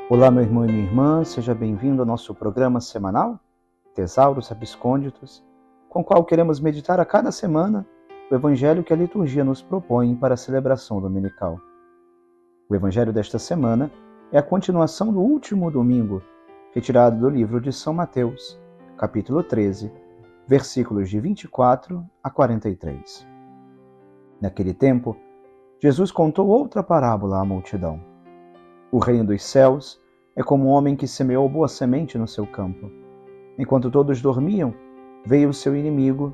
Olá, meu irmão e minha irmã, seja bem-vindo ao nosso programa semanal, Tesauros Abscônditos, com o qual queremos meditar a cada semana o Evangelho que a liturgia nos propõe para a celebração dominical. O Evangelho desta semana é a continuação do último domingo, retirado do livro de São Mateus, capítulo 13, versículos de 24 a 43. Naquele tempo, Jesus contou outra parábola à multidão. O reino dos céus é como um homem que semeou boa semente no seu campo. Enquanto todos dormiam, veio o seu inimigo,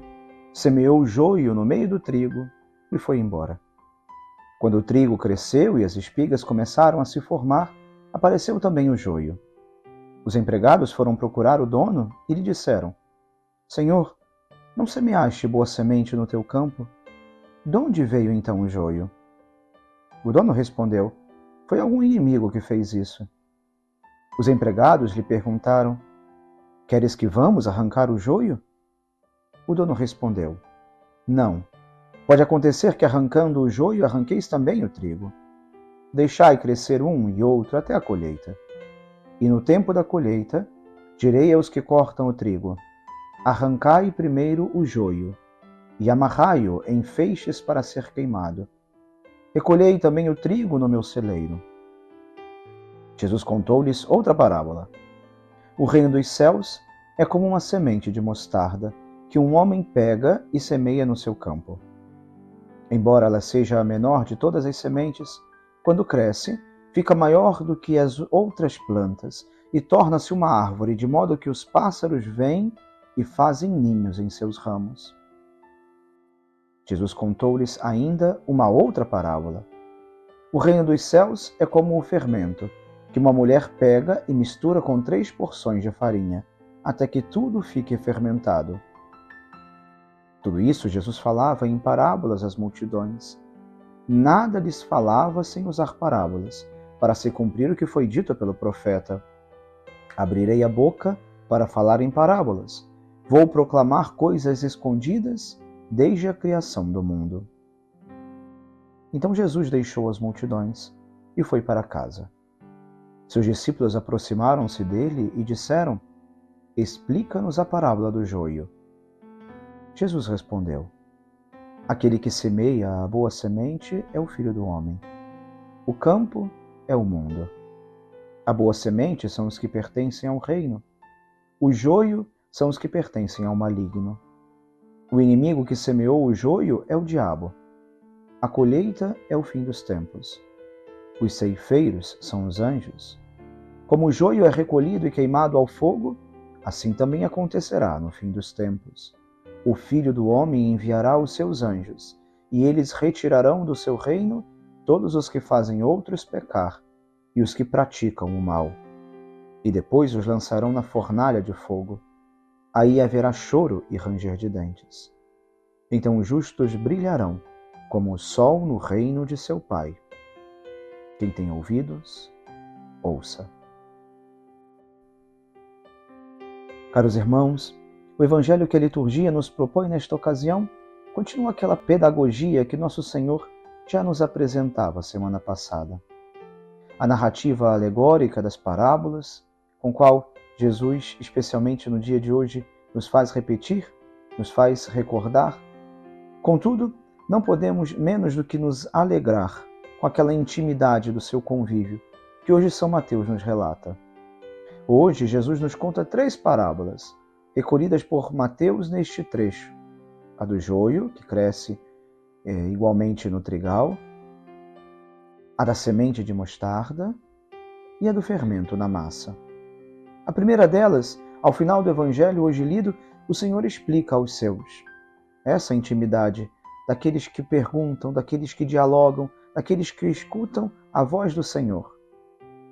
semeou o joio no meio do trigo e foi embora. Quando o trigo cresceu e as espigas começaram a se formar, apareceu também o joio. Os empregados foram procurar o dono e lhe disseram: Senhor, não semeaste boa semente no teu campo? De onde veio então o joio? O dono respondeu: Foi algum inimigo que fez isso. Os empregados lhe perguntaram: Queres que vamos arrancar o joio? O dono respondeu: Não. Pode acontecer que arrancando o joio arranqueis também o trigo. Deixai crescer um e outro até a colheita. E no tempo da colheita, direi aos que cortam o trigo: Arrancai primeiro o joio, e amarrai-o em feixes para ser queimado. Recolhei também o trigo no meu celeiro. Jesus contou-lhes outra parábola. O reino dos céus é como uma semente de mostarda que um homem pega e semeia no seu campo. Embora ela seja a menor de todas as sementes, quando cresce, fica maior do que as outras plantas e torna-se uma árvore, de modo que os pássaros vêm e fazem ninhos em seus ramos. Jesus contou-lhes ainda uma outra parábola. O reino dos céus é como o fermento, que uma mulher pega e mistura com 3 porções de farinha, até que tudo fique fermentado. Tudo isso Jesus falava em parábolas às multidões. Nada lhes falava sem usar parábolas, para se cumprir o que foi dito pelo profeta: Abrirei a boca para falar em parábolas. Vou proclamar coisas escondidas desde a criação do mundo. Então Jesus deixou as multidões e foi para casa. Seus discípulos aproximaram-se dele e disseram: Explica-nos a parábola do joio. Jesus respondeu: Aquele que semeia a boa semente é o Filho do Homem. O campo é o mundo. A boa semente são os que pertencem ao reino. O joio são os que pertencem ao maligno. O inimigo que semeou o joio é o diabo. A colheita é o fim dos tempos. Os ceifeiros são os anjos. Como o joio é recolhido e queimado ao fogo, assim também acontecerá no fim dos tempos. O Filho do Homem enviará os seus anjos, e eles retirarão do seu reino todos os que fazem outros pecar e os que praticam o mal. E depois os lançarão na fornalha de fogo. Aí haverá choro e ranger de dentes. Então os justos brilharão como o sol no reino de seu Pai. Quem tem ouvidos, ouça. Caros irmãos, o Evangelho que a liturgia nos propõe nesta ocasião continua aquela pedagogia que Nosso Senhor já nos apresentava semana passada. A narrativa alegórica das parábolas, com qual Jesus, especialmente no dia de hoje, nos faz repetir, nos faz recordar. Contudo, não podemos menos do que nos alegrar com aquela intimidade do seu convívio, que hoje São Mateus nos relata. Hoje, Jesus nos conta 3 parábolas, recolhidas por Mateus neste trecho: a do joio, que cresce igualmente no trigal, a da semente de mostarda e a do fermento na massa. A primeira delas, ao final do Evangelho hoje lido, o Senhor explica aos seus. Essa intimidade daqueles que perguntam, daqueles que dialogam, daqueles que escutam a voz do Senhor.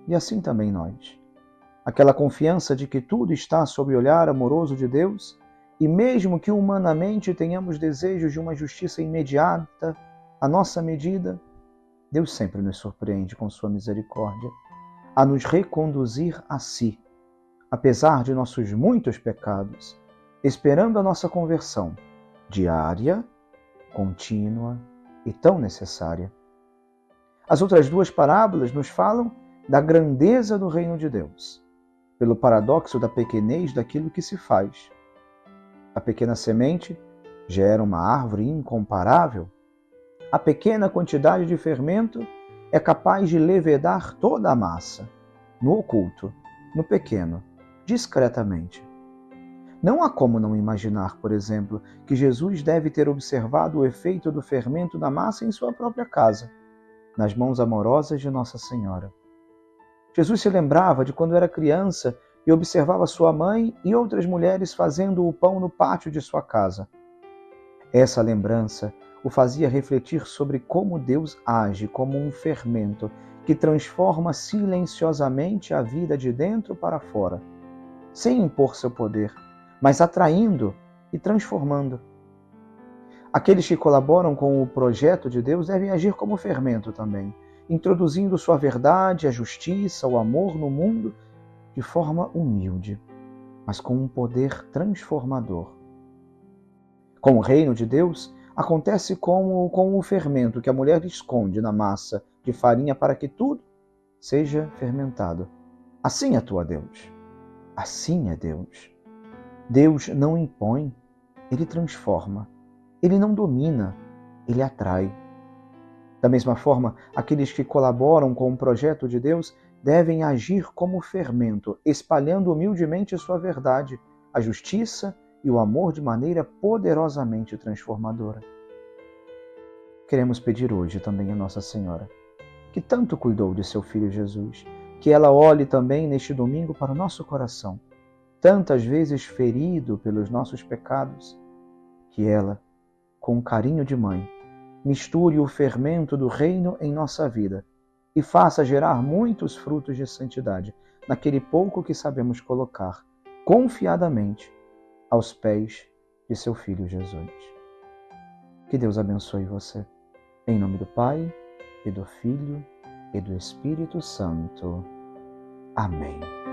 E assim também nós. Aquela confiança de que tudo está sob o olhar amoroso de Deus, e mesmo que humanamente tenhamos desejos de uma justiça imediata, à nossa medida, Deus sempre nos surpreende com sua misericórdia, a nos reconduzir a si, apesar de nossos muitos pecados, esperando a nossa conversão diária, contínua e tão necessária. As outras 2 parábolas nos falam da grandeza do reino de Deus, pelo paradoxo da pequenez daquilo que se faz. A pequena semente gera uma árvore incomparável. A pequena quantidade de fermento é capaz de levedar toda a massa, no oculto, no pequeno, discretamente. Não há como não imaginar, por exemplo, que Jesus deve ter observado o efeito do fermento da massa em sua própria casa, nas mãos amorosas de Nossa Senhora. Jesus se lembrava de quando era criança e observava sua mãe e outras mulheres fazendo o pão no pátio de sua casa. Essa lembrança o fazia refletir sobre como Deus age como um fermento que transforma silenciosamente a vida de dentro para fora, sem impor seu poder, mas atraindo e transformando. Aqueles que colaboram com o projeto de Deus devem agir como fermento também, introduzindo sua verdade, a justiça, o amor no mundo de forma humilde, mas com um poder transformador. Com o reino de Deus, acontece como com o fermento que a mulher esconde na massa de farinha para que tudo seja fermentado. Assim atua Deus. Assim é Deus. Deus não impõe, Ele transforma. Ele não domina, Ele atrai. Da mesma forma, aqueles que colaboram com o projeto de Deus devem agir como fermento, espalhando humildemente sua verdade, a justiça e o amor de maneira poderosamente transformadora. Queremos pedir hoje também a Nossa Senhora, que tanto cuidou de seu Filho Jesus, que ela olhe também neste domingo para o nosso coração, tantas vezes ferido pelos nossos pecados, que ela, com carinho de mãe, misture o fermento do reino em nossa vida e faça gerar muitos frutos de santidade naquele pouco que sabemos colocar confiadamente aos pés de seu Filho Jesus. Que Deus abençoe você. Em nome do Pai, e do Filho, e do Espírito Santo. Amém.